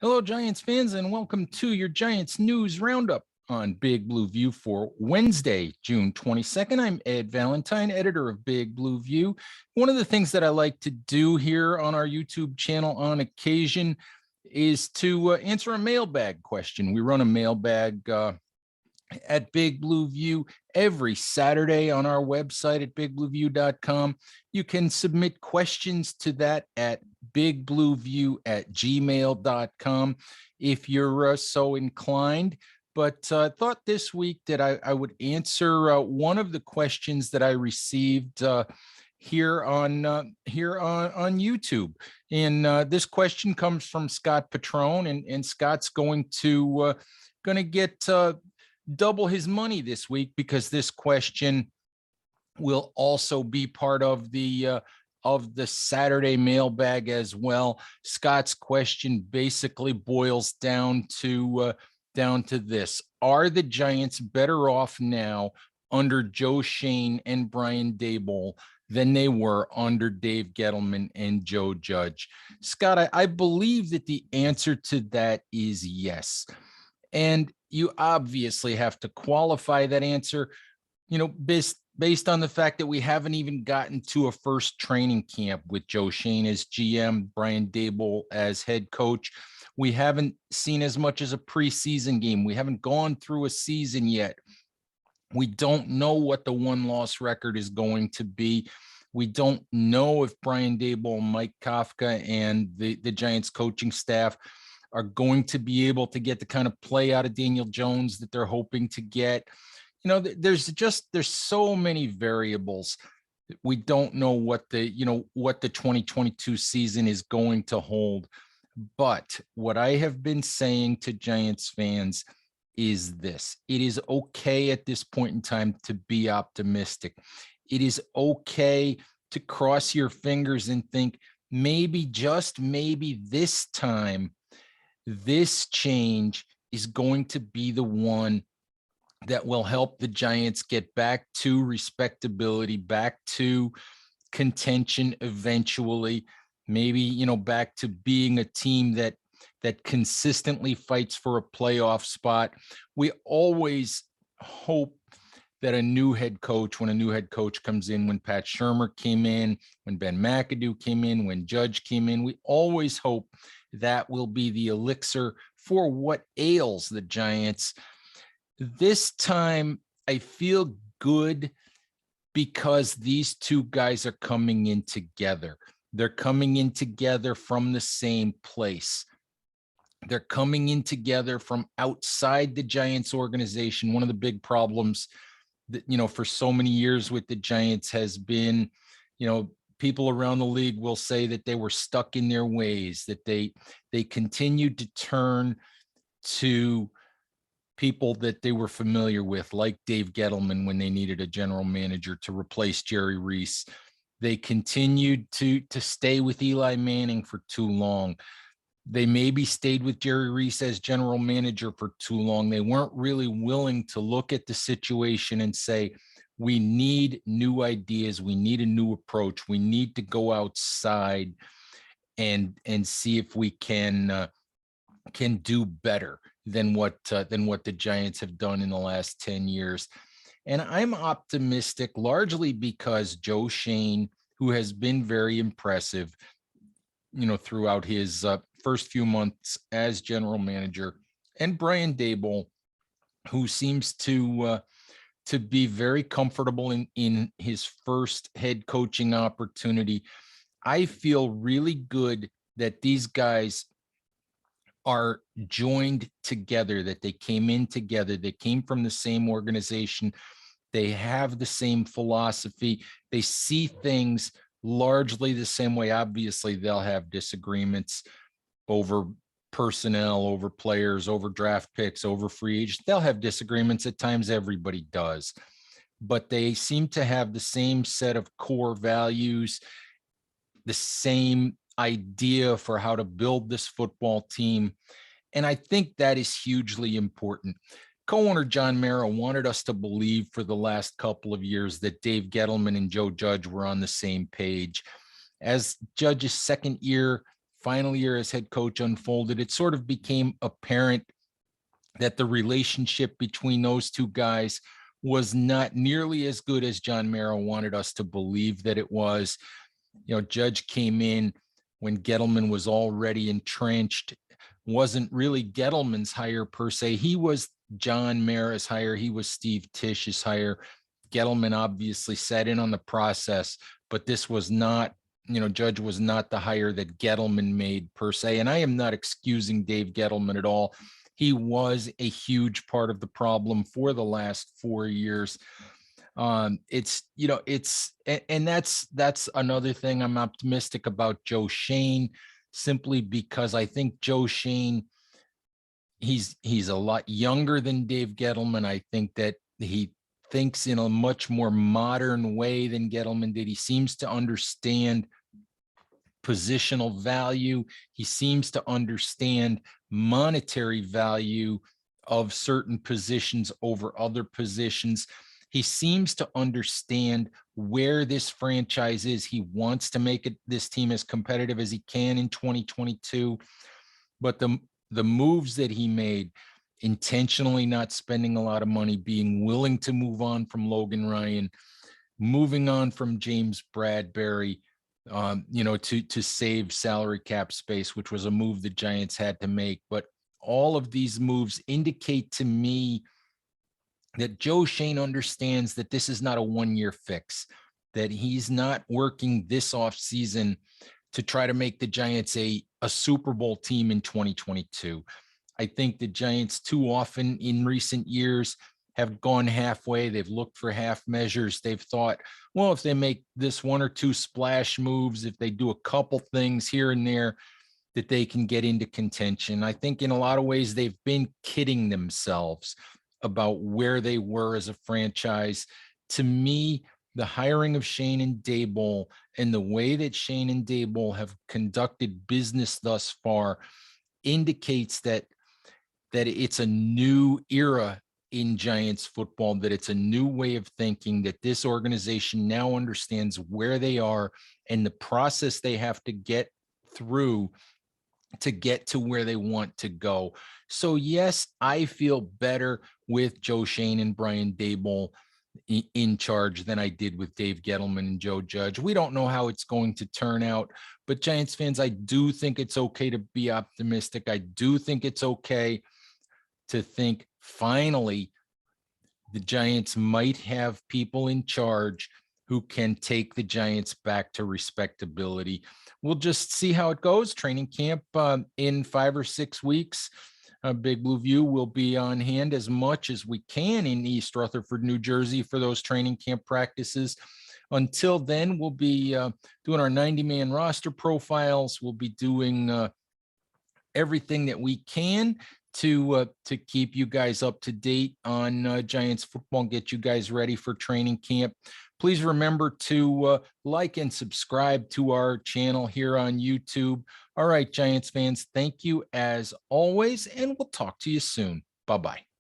Hello, Giants fans, and welcome to your Giants News Roundup on Big Blue View for Wednesday, June 22nd. I'm Ed Valentine, editor of Big Blue View. One of the things that I like to do here on our YouTube channel on occasion is to answer a mailbag question. We run a mailbag at Big Blue View every Saturday on our website at bigblueview.com. You can submit questions to that at bigblueview@gmail.com if you're so inclined. But I thought this week that I would answer one of the questions that I received here on YouTube. And this question comes from Scott Patrone, and Scott's going to get double his money this week because this question will also be part of the Saturday mailbag as well. Scott's question basically boils down to this: are the Giants better off now under Joe Schoen and Brian Daboll than they were under Dave Gettleman and Joe Judge? Scott, I believe that the answer to that is yes. And you obviously have to qualify that answer, based on the fact that we haven't even gotten to a first training camp with Joe Schoen as GM, Brian Daboll as head coach. We haven't seen as much as a preseason game. We haven't gone through a season yet. We don't know what the one-loss record is going to be. We don't know if Brian Daboll, Mike Kafka, and the Giants coaching staff are going to be able to get the kind of play out of Daniel Jones that they're hoping to get. There's so many variables. We don't know what the 2022 season is going to hold. But what I have been saying to Giants fans is this: it is okay at this point in time to be optimistic. It is okay to cross your fingers and think maybe, just maybe this time, this change is going to be the one that will help the Giants get back to respectability, back to contention eventually, maybe, back to being a team that consistently fights for a playoff spot. We always hope that when a new head coach comes in, when Pat Shurmur came in, when Ben McAdoo came in, when Judge came in, we always hope that will be the elixir for what ails the Giants. This time, I feel good because these two guys are coming in together. They're coming in together from the same place. They're coming in together from outside the Giants organization. One of the big problems that, for so many years with the Giants has been, people around the league will say that they were stuck in their ways, that they continued to turn to people that they were familiar with, like Dave Gettleman when they needed a general manager to replace Jerry Reese. They continued to stay with Eli Manning for too long. They maybe stayed with Jerry Reese as general manager for too long. They weren't really willing to look at the situation and say, we need new ideas. We need a new approach. We need to go outside and see if we can do better than what the Giants have done in the last 10 years. And I'm optimistic largely because Joe Schoen, who has been very impressive, throughout his first few months as general manager, and Brian Daboll, who seems to be very comfortable in his first head coaching opportunity. I feel really good that these guys are joined together, that they came in together, they came from the same organization, they have the same philosophy, they see things largely the same way. Obviously, they'll have disagreements over personnel, over players, over draft picks, over free agents. They'll have disagreements at times. Everybody does. But they seem to have the same set of core values, the same idea for how to build this football team. And I think that is hugely important. Co-owner John Mara wanted us to believe for the last couple of years that Dave Gettleman and Joe Judge were on the same page. As Judge's second year final year as head coach unfolded, it sort of became apparent that the relationship between those two guys was not nearly as good as John Mara wanted us to believe that it was. Judge came in when Gettleman was already entrenched, wasn't really Gettleman's hire per se. He was John Mara's hire. He was Steve Tisch's hire. Gettleman obviously sat in on the process, but this was not, Judge was not the hire that Gettleman made per se. And I am not excusing Dave Gettleman at all. He was a huge part of the problem for the last 4 years. It's that's another thing. I'm optimistic about Joe Schoen, simply because I think Joe Schoen, he's a lot younger than Dave Gettleman. I think that he thinks in a much more modern way than Gettleman did. He seems to understand positional value. He seems to understand monetary value of certain positions over other positions. He seems to understand where this franchise is. He wants to make this team as competitive as he can in 2022. But the moves that he made, intentionally not spending a lot of money, being willing to move on from Logan Ryan, moving on from James Bradbury, to save salary cap space, which was a move the Giants had to make. But all of these moves indicate to me that Joe Schoen understands that this is not a one-year fix, that he's not working this offseason to try to make the Giants a Super Bowl team in 2022. I think the Giants too often in recent years have gone halfway. They've looked for half measures. They've thought, well, if they make this one or two splash moves, if they do a couple things here and there, that they can get into contention. I think in a lot of ways, they've been kidding themselves about where they were as a franchise. To me, the hiring of Schoen and Daboll and the way that Schoen and Daboll have conducted business thus far indicates that it's a new era in Giants football, that it's a new way of thinking, that this organization now understands where they are and the process they have to get through to get to where they want to go. So yes, I feel better with Joe Schoen and Brian Daboll in charge than I did with Dave Gettleman and Joe Judge. We don't know how it's going to turn out, but Giants fans, I do think it's okay to be optimistic. I do think it's okay to think finally the Giants might have people in charge who can take the Giants back to respectability. We'll just see how it goes. Training camp in 5 or 6 weeks. Big Blue View will be on hand as much as we can in East Rutherford, New Jersey for those training camp practices. Until then, we'll be doing our 90-man roster profiles. We'll be doing everything that we can to keep you guys up to date on Giants football and get you guys ready for training camp. Please remember to like and subscribe to our channel here on YouTube. All right, Giants fans, thank you as always, and we'll talk to you soon. Bye-bye.